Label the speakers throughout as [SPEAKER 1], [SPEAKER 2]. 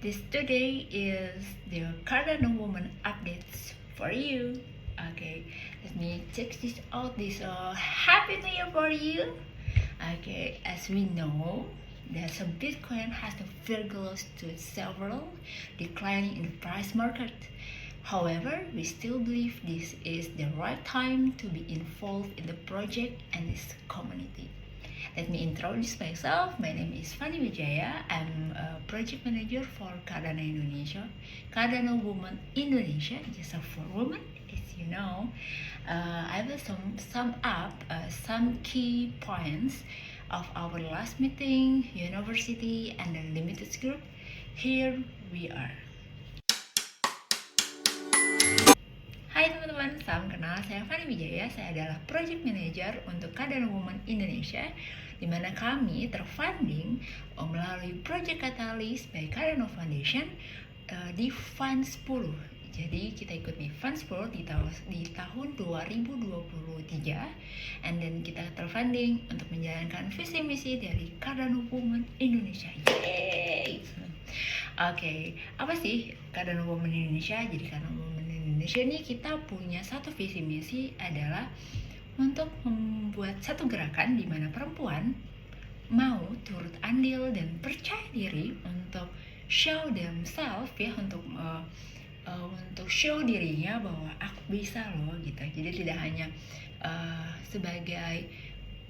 [SPEAKER 1] This today is the Cardano Woman updates for you. Okay, let me check this out. Happy New Year for you. Okay, as we know, that some Bitcoin has the virgulous to several declining in the price market. However, we still believe this is the right time to be involved in the project and its community. Let me introduce myself. My name is Fanny Wijaya. I'm a project manager for Cardano Indonesia. Cardano Woman Indonesia, just for women, as you know. I will sum up some key points of our last meeting, university, and the limited group. Here we are. Hai teman-teman, salam kenal, saya Fanny Wijaya. Saya adalah Project Manager untuk Cardano Woman Indonesia, di mana kami terfunding melalui Project Catalyst by Cardano Foundation di Fund 10. Jadi kita ikut di Fund 10 di tahun 2023, and then kita terfunding untuk menjalankan visi misi dari Cardano Woman Indonesia. Yeay! Oke, apa sih Cardano Woman Indonesia? Jadi Cardano Woman Indonesia ini kita punya satu visi misi adalah untuk membuat satu gerakan di mana perempuan mau turut andil dan percaya diri untuk show themselves ya, untuk show dirinya bahwa aku bisa loh gitu. Jadi tidak hanya sebagai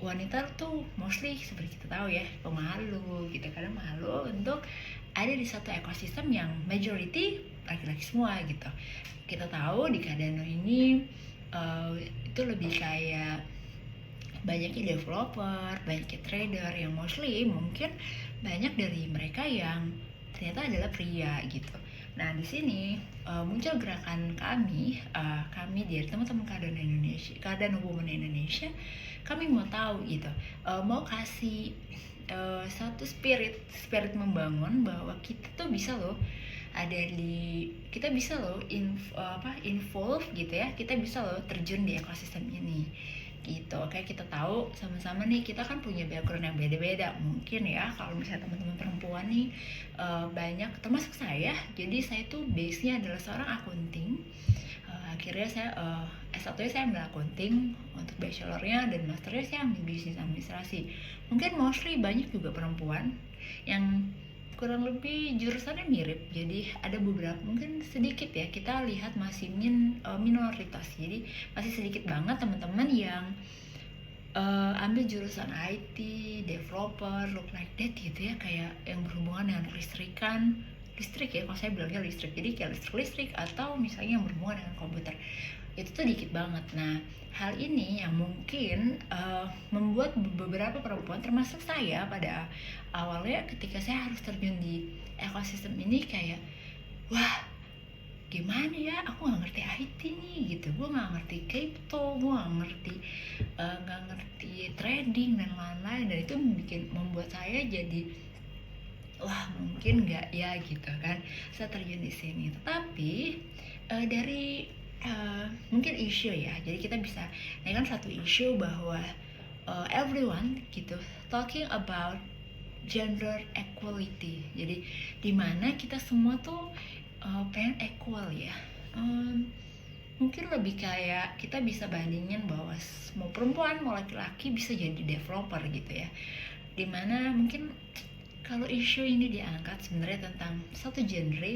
[SPEAKER 1] wanita tuh mostly seperti kita tahu ya, pemalu gitu, kadang malu untuk ada di satu ekosistem yang majority laki-laki semua gitu. Kita tahu di Cardano ini itu lebih kayak banyaknya developer, banyaknya trader yang mostly mungkin banyak dari mereka yang ternyata adalah pria gitu. Nah di sini muncul gerakan kami dari teman-teman Cardano Woman Indonesia. Kami mau tahu gitu, mau kasih satu spirit membangun bahwa kita tuh bisa loh kita bisa loh involve gitu ya, kita bisa loh terjun di ekosistem ini gitu. Kayak kita tahu sama-sama nih, kita kan punya background yang beda-beda mungkin ya. Kalau misalnya teman-teman perempuan nih banyak, termasuk saya, jadi saya tuh base-nya adalah seorang akunting. Akhirnya saya S1-nya saya ambil akunting untuk bachelornya, dan masternya saya ambil bisnis administrasi. Mungkin mostly banyak juga perempuan yang kurang lebih jurusannya mirip, jadi ada beberapa, mungkin sedikit ya, kita lihat masih minoritas. Jadi masih sedikit banget teman-teman yang ambil jurusan IT, developer, look like that gitu ya, kayak yang berhubungan dengan listrik ya, kalau saya bilangnya listrik, jadi kayak listrik atau misalnya yang berhubungan dengan komputer, itu tuh dikit banget. Nah hal ini yang mungkin membuat beberapa perempuan, termasuk saya pada awalnya ketika saya harus terjun di ekosistem ini, kayak wah gimana ya, aku nggak ngerti IT nih gitu, gue nggak ngerti crypto, gue nggak ngerti trading dan lain-lain, dan itu membuat saya jadi wah mungkin nggak ya gitu kan saya terjun di sini. Tetapi dari mungkin isu ya, jadi kita bisa naikkan satu isu bahwa everyone gitu talking about gender equality. Jadi dimana kita semua tuh pengen equal ya. Mungkin lebih kayak kita bisa bandingin bahwa mau perempuan mau laki-laki bisa jadi developer gitu ya, dimana mungkin kalau isu ini diangkat sebenarnya tentang satu genre,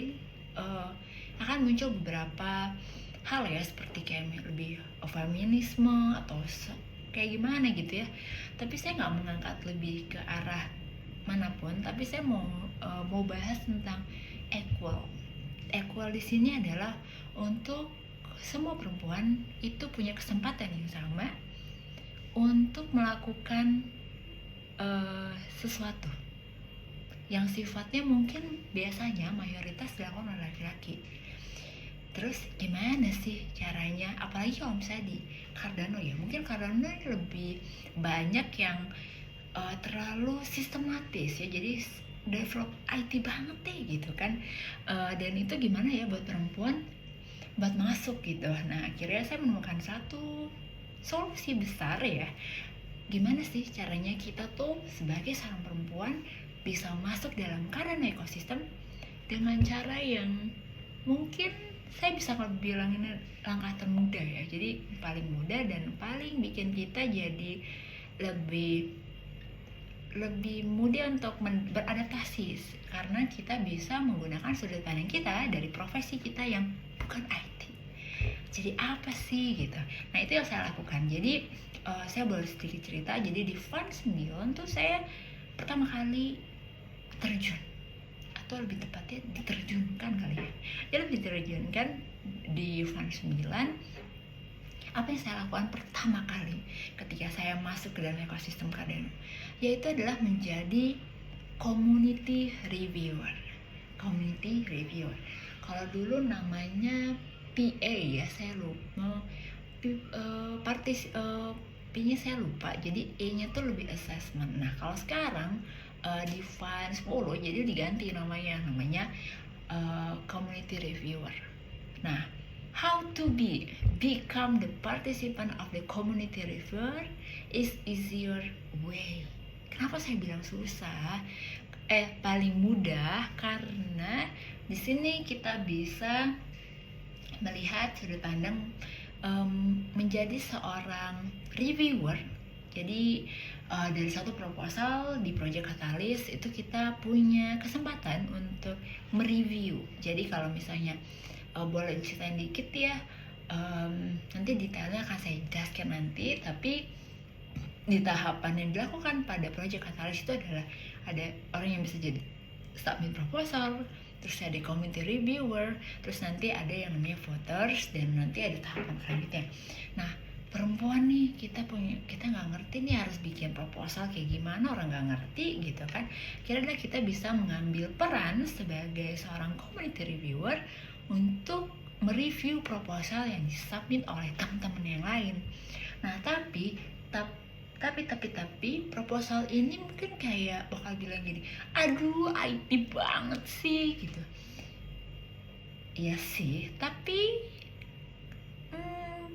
[SPEAKER 1] akan muncul beberapa hal ya, seperti kayak lebih feminisme atau kayak gimana gitu ya. Tapi saya nggak mengangkat lebih ke arah manapun, tapi saya mau bahas tentang equal di sini adalah untuk semua perempuan itu punya kesempatan yang sama untuk melakukan sesuatu yang sifatnya mungkin biasanya mayoritas dilakukan oleh laki-laki. Terus gimana sih caranya, apalagi kalau misalnya di Cardano ya, mungkin Cardano lebih banyak yang terlalu sistematis ya, jadi develop IT banget deh gitu kan, dan itu gimana ya buat perempuan buat masuk gitu. Nah akhirnya saya menemukan satu solusi besar ya, gimana sih caranya kita tuh sebagai seorang perempuan bisa masuk dalam Cardano ekosistem dengan cara yang mungkin saya bisa bilang ini langkah termudah ya. Jadi paling mudah dan paling bikin kita jadi lebih mudah untuk beradaptasi, karena kita bisa menggunakan sudut pandang kita dari profesi kita yang bukan IT. Jadi apa sih gitu. Nah itu yang saya lakukan. Jadi saya boleh sedikit cerita. Jadi di Fund 9 tuh saya pertama kali terjun, atau lebih tepatnya diterjunkan kali ya. Jadi diterjunkan di Fund 9. Apa yang saya lakukan pertama kali ketika saya masuk ke dalam ekosistem Cardano, yaitu adalah menjadi community reviewer. Community reviewer. Kalau dulu namanya PA ya, saya lupa. P-nya saya lupa. Jadi E-nya tuh lebih assessment. Nah, kalau sekarang di Fund 10 jadi diganti namanya community reviewer. Nah, how to become the participant of the community reviewer is easier way. Kenapa saya bilang susah? Paling mudah karena di sini kita bisa melihat sudut pandang menjadi seorang reviewer. Jadi dari satu proposal di Project Catalyst itu kita punya kesempatan untuk mereview. Jadi kalau misalnya boleh ceritain dikit ya, nanti detailnya akan saya jelaskan nanti. Tapi di tahapan yang dilakukan pada Project Catalyst itu adalah ada orang yang bisa jadi submit proposal, terus ada community reviewer, terus nanti ada yang namanya voters, dan nanti ada tahapan selanjutnya. Nah, perempuan nih, kita nggak ngerti nih harus bikin proposal kayak gimana, orang nggak ngerti gitu kan. Kira-kira kita bisa mengambil peran sebagai seorang community reviewer untuk mereview proposal yang disubmit oleh teman-teman yang lain. Nah, tapi proposal ini mungkin kayak bakal bilang gini, aduh IT banget sih gitu. Iya sih, tapi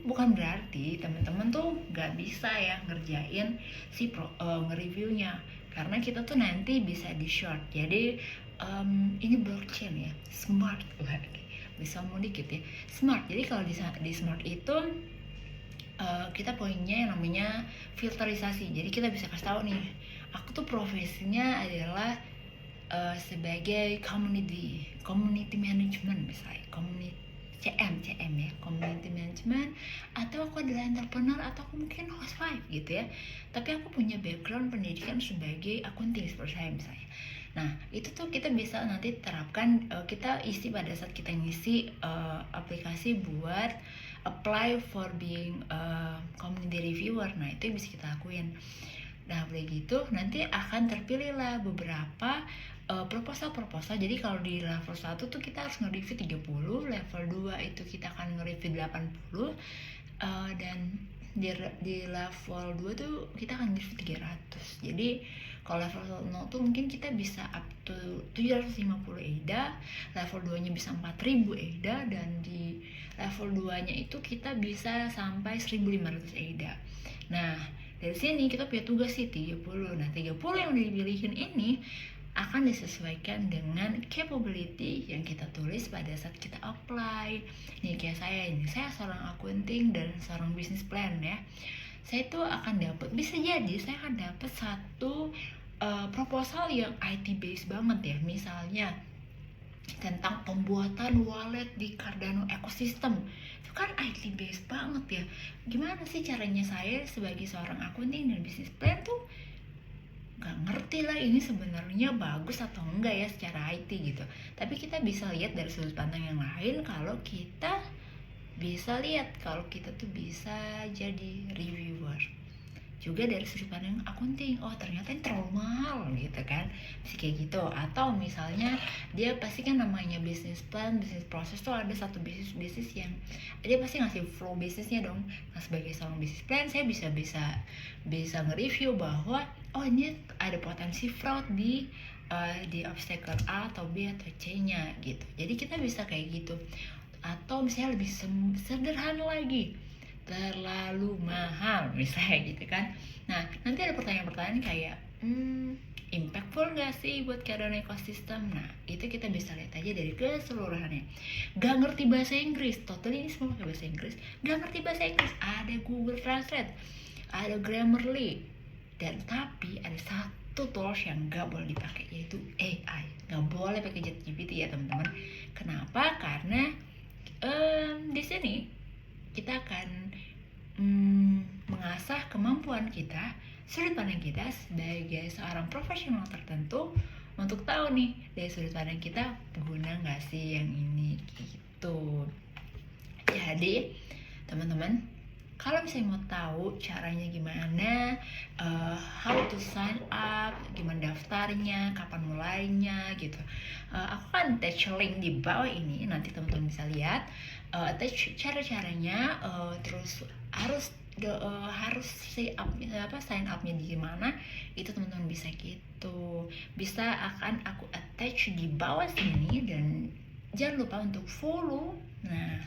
[SPEAKER 1] bukan berarti teman-teman tuh nggak bisa ya ngerjain si nge-reviewnya, karena kita tuh nanti bisa di short. Jadi ini blockchain ya, smart, bisa mau dikit ya, smart. Jadi kalau di smart itu kita punya yang namanya filterisasi. Jadi kita bisa kasih tahu nih, aku tuh profesinya adalah sebagai community management, misalnya CM ya, community management, atau aku adalah entrepreneur, atau aku mungkin housewife gitu ya, tapi aku punya background pendidikan sebagai akunting seperti saya misalnya. Nah itu tuh kita bisa nanti terapkan, kita isi pada saat kita ngisi aplikasi buat apply for being community reviewer. Nah itu bisa kita lakuin. Nah udah gitu nanti akan terpilih lah beberapa proposal. Jadi kalau di level 1 tuh kita harus nge-review 30, level 2 itu kita akan nge-review 80, dan di level 2 tuh kita akan nge-review 300. Jadi kalau level 0 tuh mungkin kita bisa up to 750 ADA, level 2 nya bisa 4000 ADA, dan di level 2 nya itu kita bisa sampai 1500 ADA. Nah dari sini kita punya tugas sih 30. Nah 30 yang dipilihin ini akan disesuaikan dengan capability yang kita tulis pada saat kita apply. Nih kayak saya ini, saya seorang accounting dan seorang business plan ya. Saya tuh akan dapat, bisa jadi saya akan dapat satu proposal yang IT based banget ya. Misalnya tentang pembuatan wallet di Cardano ecosystem. Itu kan IT based banget ya. Gimana sih caranya saya sebagai seorang accounting dan business plan tuh gak ngerti lah ini sebenarnya bagus atau enggak ya secara IT gitu. Tapi kita bisa lihat dari sudut pandang yang lain, kalau kita bisa lihat kalau kita tuh bisa jadi reviewer juga dari sudut pandang accounting. Oh ternyata ini terlalu mahal gitu kan, bisa kayak gitu. Atau misalnya dia pasti kan namanya business plan, business process tuh ada satu bisnis yang dia pasti ngasih flow bisnisnya dong. Nah sebagai seorang business plan saya bisa nge-review bahwa oh ini ada potensi fraud di obstacle A atau B atau C nya gitu. Jadi kita bisa kayak gitu. Atau misalnya lebih sederhana lagi, terlalu mahal misalnya gitu kan. Nah nanti ada pertanyaan-pertanyaan kayak impactful gak sih buat keadaan ekosistem? Nah, itu kita bisa lihat aja dari keseluruhannya. Gak ngerti bahasa Inggris, totally ini semua pakai bahasa Inggris. Gak ngerti bahasa Inggris, ada Google Translate, ada Grammarly, dan tapi ada satu tools yang gak boleh dipakai, yaitu AI. Gak boleh pakai ChatGPT ya teman-teman. Kenapa? Karena di sini kita akan mengasah kemampuan kita, sudut pandang kita sebagai seorang profesional tertentu untuk tahu nih dari sudut pandang kita guna nggak sih yang ini gitu. Jadi teman-teman, kalau misalnya mau tahu caranya gimana, how to sign up, gimana daftarnya, kapan mulainya gitu, aku kan attach link di bawah ini, nanti teman-teman bisa lihat attach cara-caranya, terus harus sign upnya di mana, itu teman-teman bisa gitu, bisa akan aku attach di bawah sini, dan jangan lupa untuk follow. Nah,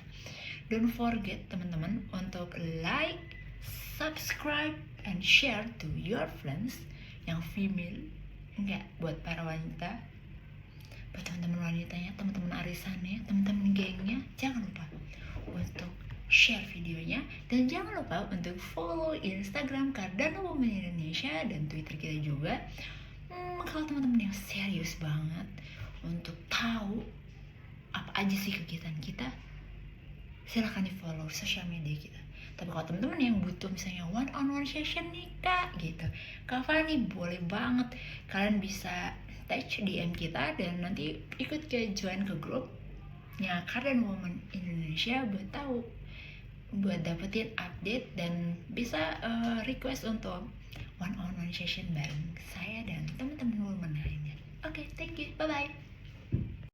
[SPEAKER 1] don't forget teman-teman untuk like, subscribe, and share to your friends yang female, enggak, buat para wanita, buat teman-teman wanitanya, teman-teman arisannya, teman-teman gengnya, jangan lupa untuk share videonya, dan jangan lupa untuk follow Instagram Cardano Women Indonesia dan Twitter kita juga. Kalau teman-teman yang serius banget untuk tahu apa aja sih kegiatan kita, silahkan di follow sosial media kita. Tapi kalau teman-teman yang butuh misalnya one on one session nih kak gitu, Kak Fani, boleh banget, kalian bisa touch DM kita dan nanti ikut ke join ke grupnya Cardano Women Indonesia buat dapetin update dan bisa request untuk one on one session bareng saya dan teman-teman women lainnya. Oke, thank you, bye bye.